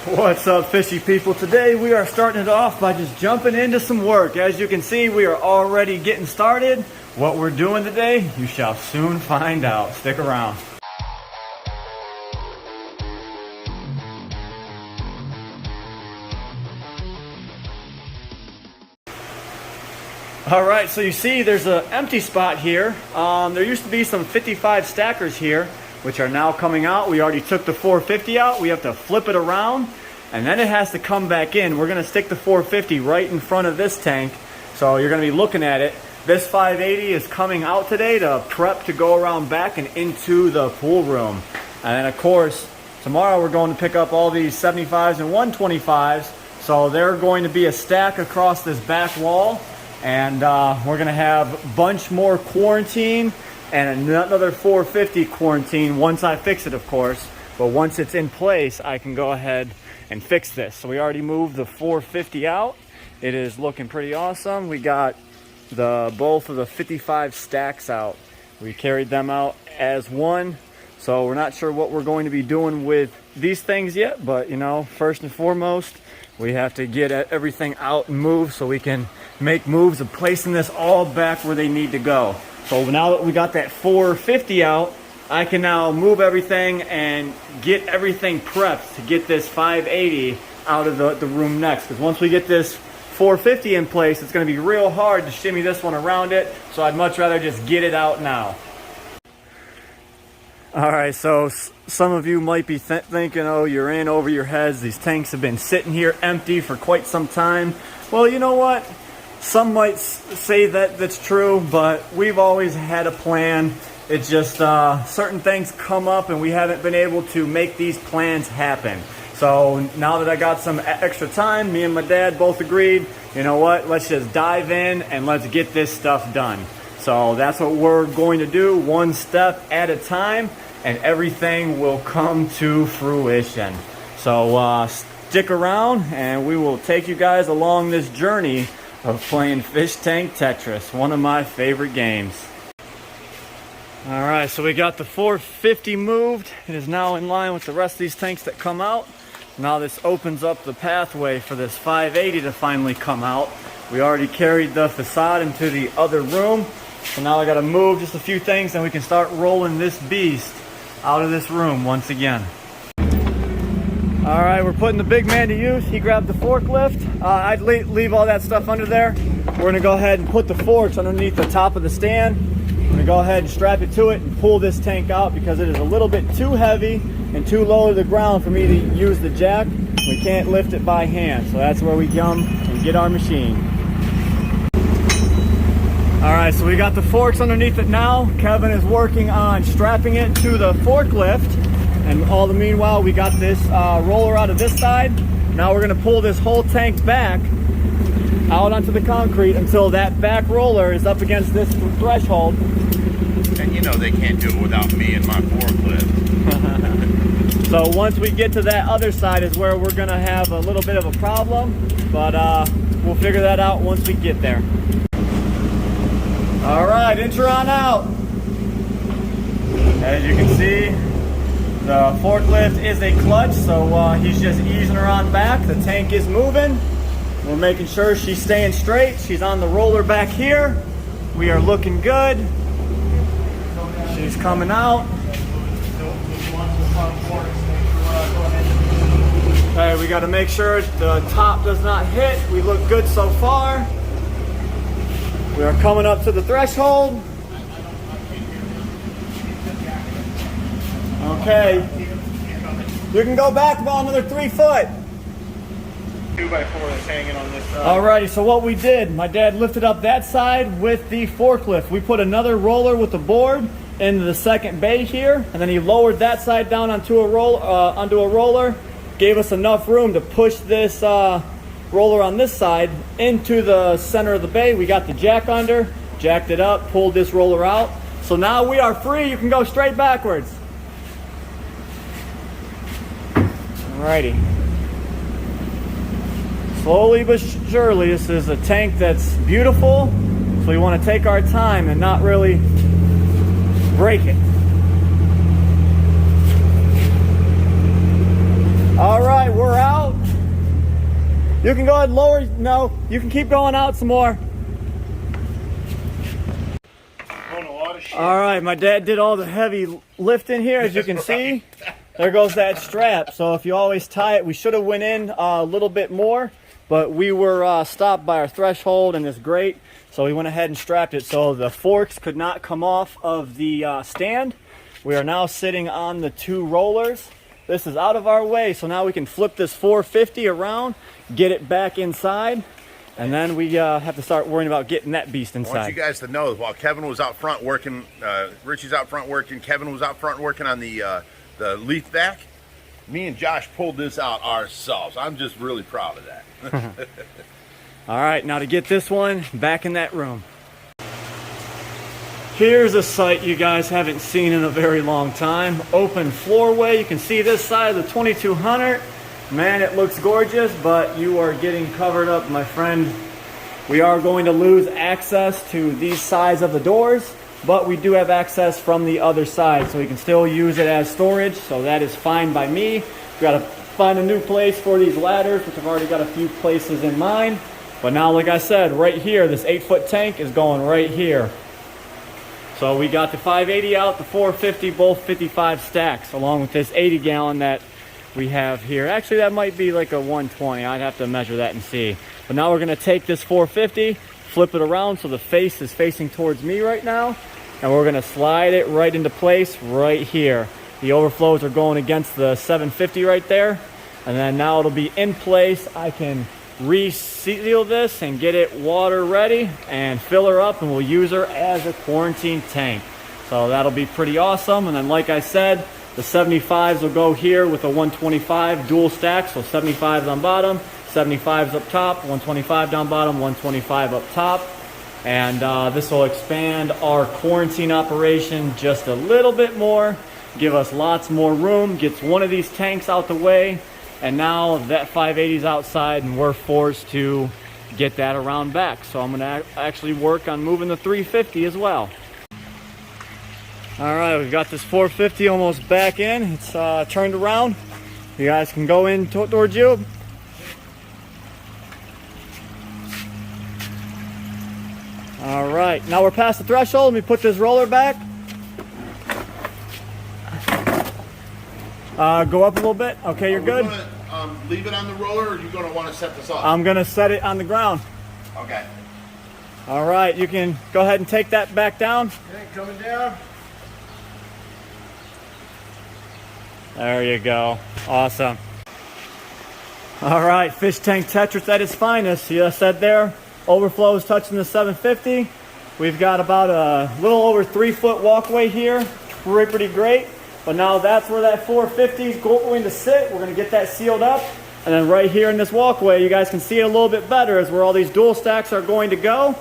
What's up, fishy people? Today we are starting it off by just jumping into some work. As you can see, we are already getting started. What we're doing today, you shall soon find out. Stick around. All right, so you see there's an empty spot here. There used to be some 55 stackers here, which are now coming out. We already took the 450 out. We have to flip it around, and then it has to come back in. We're gonna stick the 450 right in front of this tank, so you're gonna be looking at it. This 580 is coming out today to prep to go around back and into the pool room. And then of course, tomorrow we're going to pick up all these 75s and 125s. So they're going to be a stack across this back wall. And we're gonna have a bunch more quarantine and another 450 quarantine once I fix it, of course. But once it's in place, I can go ahead and fix this. So we already moved the 450 out. It is looking pretty awesome. We got both of the 55 stacks out. We carried them out as one. So we're not sure what we're going to be doing with these things yet, but you know, first and foremost, we have to get everything out and move so we can make moves of placing this all back where they need to go. So now that we got that 450 out, I can now move everything and get everything prepped to get this 580 out of the room next. Because once we get this 450 in place, it's going to be real hard to shimmy this one around it. So I'd much rather just get it out now. All right, so some of you might be thinking, oh, you're in over your heads. These tanks have been sitting here empty for quite some time. Well, you know what? Some might say that that's true, but we've always had a plan. It's just certain things come up and we haven't been able to make these plans happen. So now that I got some extra time, me and my dad both agreed, you know what, let's just dive in and let's get this stuff done. So that's what we're going to do, one step at a time, and everything will come to fruition. So stick around and we will take you guys along this journey of playing fish tank Tetris, one of my favorite games. All right, so we got the 450 moved. It is now in line with the rest of these tanks that come out. Now this opens up the pathway for this 580 to finally come out. We already carried the facade into the other room. So now I gotta move just a few things and we can start rolling this beast out of this room once again. All right, we're putting the big man to use. He grabbed the forklift. I'd leave all that stuff under there. We're gonna go ahead and put the forks underneath the top of the stand. I'm gonna go ahead and strap it to it and pull this tank out because it is a little bit too heavy and too low to the ground for me to use the jack. We can't lift it by hand, so that's where we come and get our machine. All right, so we got the forks underneath it now. Kevin is working on strapping it to the forklift. And all the meanwhile, we got this roller out of this side. Now we're gonna pull this whole tank back out onto the concrete until that back roller is up against this threshold. And you know they can't do it without me and my forklift. So once we get to that other side is where we're gonna have a little bit of a problem, but we'll figure that out once we get there. All right, enter on out. As you can see, the forklift is a clutch, so he's just easing her on back. The tank is moving. We're making sure she's staying straight. She's on the roller back here. We are looking good. She's coming out. Okay, we got to make sure the top does not hit. We look good so far. We are coming up to the threshold. Okay, you can go back about another 3 foot. 2x4 that's hanging on this side. Alrighty, so what we did, my dad lifted up that side with the forklift. We put another roller with the board into the second bay here, and then he lowered that side down onto a roller, gave us enough room to push this roller on this side into the center of the bay. We got the jack under, jacked it up, pulled this roller out. So now we are free. You can go straight backwards. Alrighty. Slowly but surely, this is a tank that's beautiful, so we want to take our time and not really break it. All right, we're out. You can go ahead and lower. No, you can keep going out some more. All right, my dad did all the heavy lifting here, as you can see. There goes that strap. So if you always tie it, we should have went in a little bit more, but we were stopped by our threshold and this grate, so we went ahead and strapped it so the forks could not come off of the stand. We are now sitting on the 2 rollers. This is out of our way, so now we can flip this 450 around, get it back inside, and then we have to start worrying about getting that beast inside. I want you guys to know, while Kevin was out front working, Richie's out front working, Kevin was out front working on the leaf vac, me and Josh pulled this out ourselves. I'm just really proud of that. All right, now to get this one back in that room. Here's a sight you guys haven't seen in a very long time. Open floorway. You can see this side of the 2200. Man, it looks gorgeous, but you are getting covered up, my friend. We are going to lose access to these sides of the doors, but we do have access from the other side, so we can still use it as storage, so that is fine by me. We got to find a new place for these ladders, which I've already got a few places in mind. But now, like I said, right here, this 8-foot tank is going right here. So we got the 580 out, the 450, both 55 stacks, along with this 80-gallon that we have here. Actually, that might be like a 120. I'd have to measure that and see. But now we're going to take this 450, flip it around so the face is facing towards me right now, and we're going to slide it right into place right here. The overflows are going against the 750 right there, and then now it'll be in place. I can reseal this and get it water ready and fill her up, and we'll use her as a quarantine tank. So that'll be pretty awesome. And then, like I said, the 75s will go here with a 125 dual stack, so 75s on bottom, 75s up top, 125 down bottom, 125 up top. And this will expand our quarantine operation just a little bit more, give us lots more room, gets one of these tanks out the way, and now that 580 is outside and we're forced to get that around back. So I'm gonna actually work on moving the 350 as well. All right, we've got this 450 almost back in. It's turned around. You guys can go in towards you. All right, now we're past the threshold. Let me put this roller back. Go up a little bit. Okay, you're good. Gonna, leave it on the roller, or are you going to want to set this up? I'm going to set it on the ground. Okay. All right, you can go ahead and take that back down. Okay, coming down. There you go. Awesome. All right, fish tank Tetris at its finest. See what I said there? Overflow is touching the 750. We've got about a little over 3-foot walkway here. Pretty great. But now that's where that 450 is going to sit. We're going to get that sealed up. And then right here in this walkway, you guys can see it a little bit better as where all these dual stacks are going to go.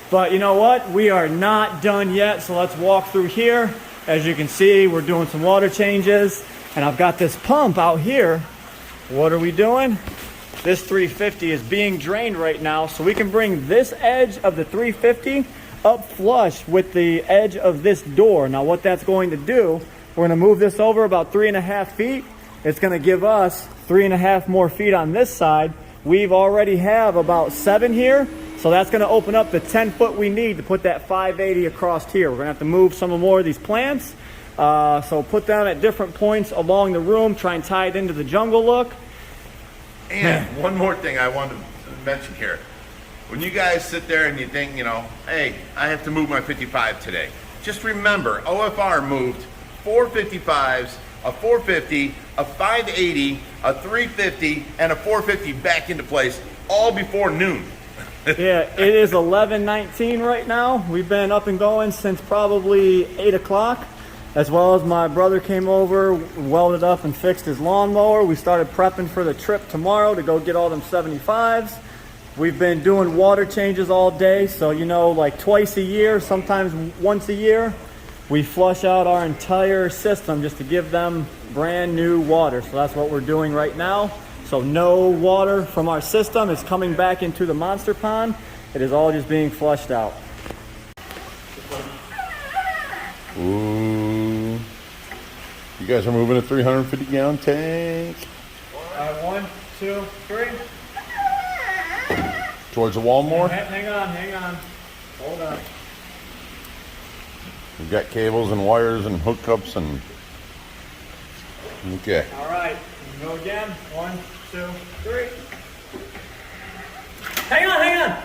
But you know what? We are not done yet. So let's walk through here. As you can see, we're doing some water changes. And I've got this pump out here. What are we doing? This 350 is being drained right now. So we can bring this edge of the 350 up flush with the edge of this door. Now what that's going to do, we're going to move this over about 3.5 feet. It's going to give us 3.5 more feet on this side. We've already have about 7 here. So that's going to open up the 10-foot we need to put that 580 across here. We're going to have to move some more of these plants. So put them at different points along the room. Try and tie it into the jungle look. And one more thing I wanted to mention here. When you guys sit there and you think, you know, hey, I have to move my 55 today. Just remember, OFR moved 4 55s, a 450, a 580, a 350, and a 450 back into place all before noon. Yeah, it is 11:19 right now. We've been up and going since probably 8 o'clock. As well as my brother came over, welded up and fixed his lawnmower. We started prepping for the trip tomorrow to go get all them 75s. We've been doing water changes all day. So, you know, like twice a year, sometimes once a year, we flush out our entire system just to give them brand new water. So that's what we're doing right now. So no water from our system is coming back into the monster pond. It is all just being flushed out. Ooh. You guys are moving a 350-gallon tank. 1, 2, 3. Towards the wall more? Hang on. Hold up. We've got cables and wires and hookups and... Okay. All right, go again. 1, 2, 3. Hang on.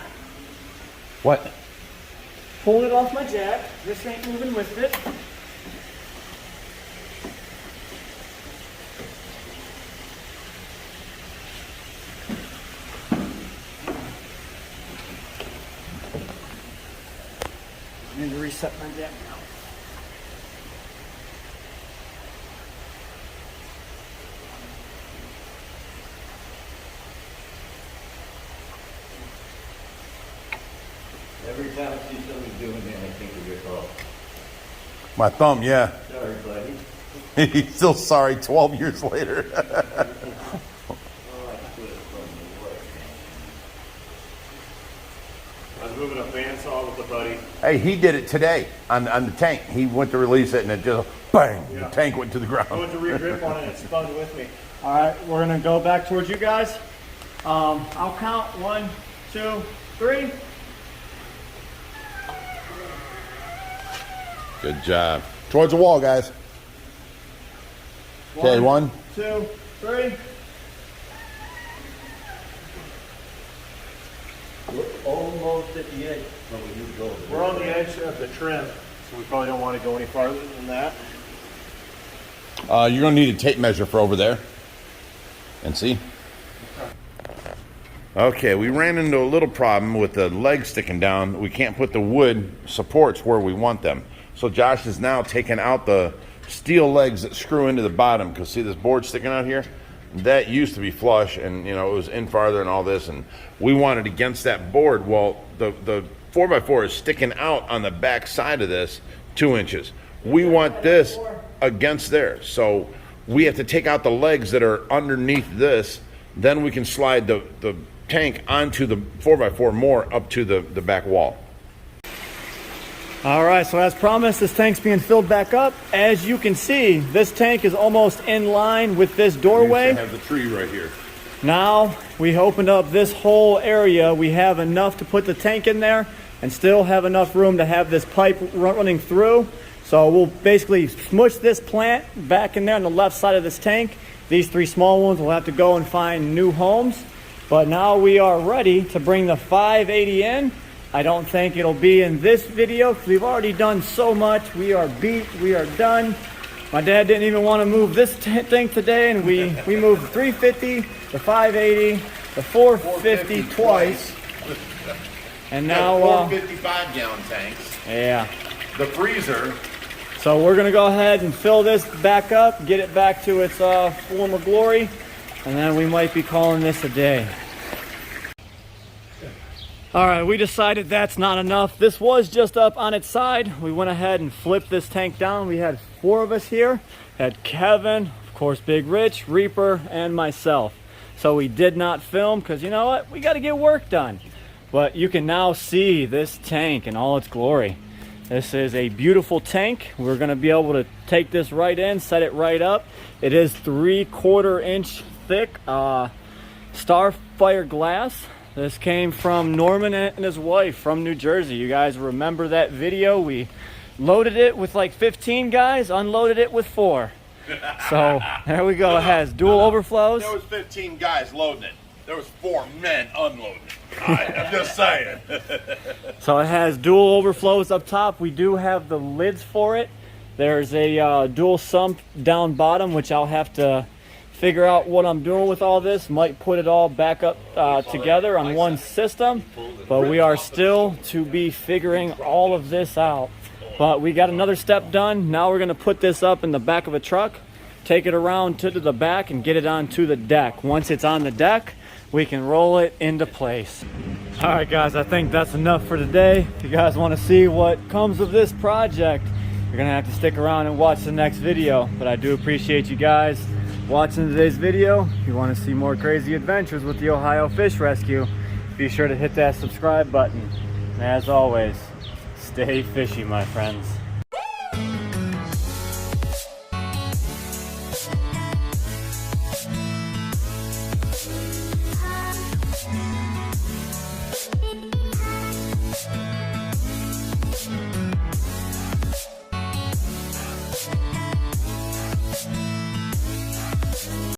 What? Pulled it off my jack. This ain't moving with it. I need to reset my jack now. Every time I see somebody doing that, I think of your call. My thumb, yeah. Sorry, buddy. He's still sorry 12 years later. Oh, I quit from the work. I was moving a bandsaw with a buddy. Hey, he did it today on the tank. He went to release it and it just, bang, the tank went to the ground. I went to re-grip on it and it spun with me. All right, we're gonna go back towards you guys. I'll count 1, 2, 3. Good job. Towards the wall, guys. Okay, 1, 2, 3. We're almost at the edge, but we need to go. We're on the edge of the trim, so we probably don't want to go any farther than that. you're going to need a tape measure for over there. And see? Okay, we ran into a little problem with the legs sticking down. We can't put the wood supports where we want them. So Josh is now taking out the steel legs that screw into the bottom, because see this board sticking out here? That used to be flush, and you know it was in farther and all this, and we wanted against that board. Well, the 4x4 is sticking out on the back side of this 2 inches. We want this against there, so we have to take out the legs that are underneath this. Then we can slide the tank onto the 4x4 more up to the back wall. All right, so as promised, this tank's being filled back up. As you can see, this tank is almost in line with this doorway. We have the tree right here. Now we opened up this whole area. We have enough to put the tank in there and still have enough room to have this pipe running through. So we'll basically smush this plant back in there on the left side of this tank. These 3 small ones will have to go and find new homes. But now we are ready to bring the 580 in. I don't think it'll be in this video because we've already done so much. We are beat, we are done. My dad didn't even want to move this thing today, and we moved the 350, the 580, the 450 twice. And now 455 gallon tanks. Yeah. The freezer. So we're gonna go ahead and fill this back up, get it back to its former glory, and then we might be calling this a day. All right, we decided that's not enough. This was just up on its side. We went ahead and flipped this tank down. We had 4 of us here. Had Kevin, of course, Big Rich, Reaper, and myself. So we did not film because you know what? We got to get work done. But you can now see this tank in all its glory. This is a beautiful tank. We're gonna be able to take this right in, set it right up. It is 3/4 inch thick Starfire glass. This came from Norman and his wife from New Jersey. You guys remember that video? We loaded it with like 15 guys, unloaded it with 4. So there we go. It has dual overflows. There was 15 guys loading it. There was 4 men unloading it. I'm just saying. So it has dual overflows up top. We do have the lids for it. There's a dual sump down bottom, which I'll have to figure out what I'm doing with all this. Might put it all back up together on one system, but we are still to be figuring all of this out. But we got another step done. Now we're gonna put this up in the back of a truck, take it around to the back and get it onto the deck. Once it's on the deck, we can roll it into place. All right guys, I think that's enough for today. If you guys wanna see what comes of this project, you're gonna have to stick around and watch the next video. But I do appreciate you guys watching today's video. If you want to see more crazy adventures with the Ohio Fish Rescue, be sure to hit that subscribe button. And as always, stay fishy, my friends.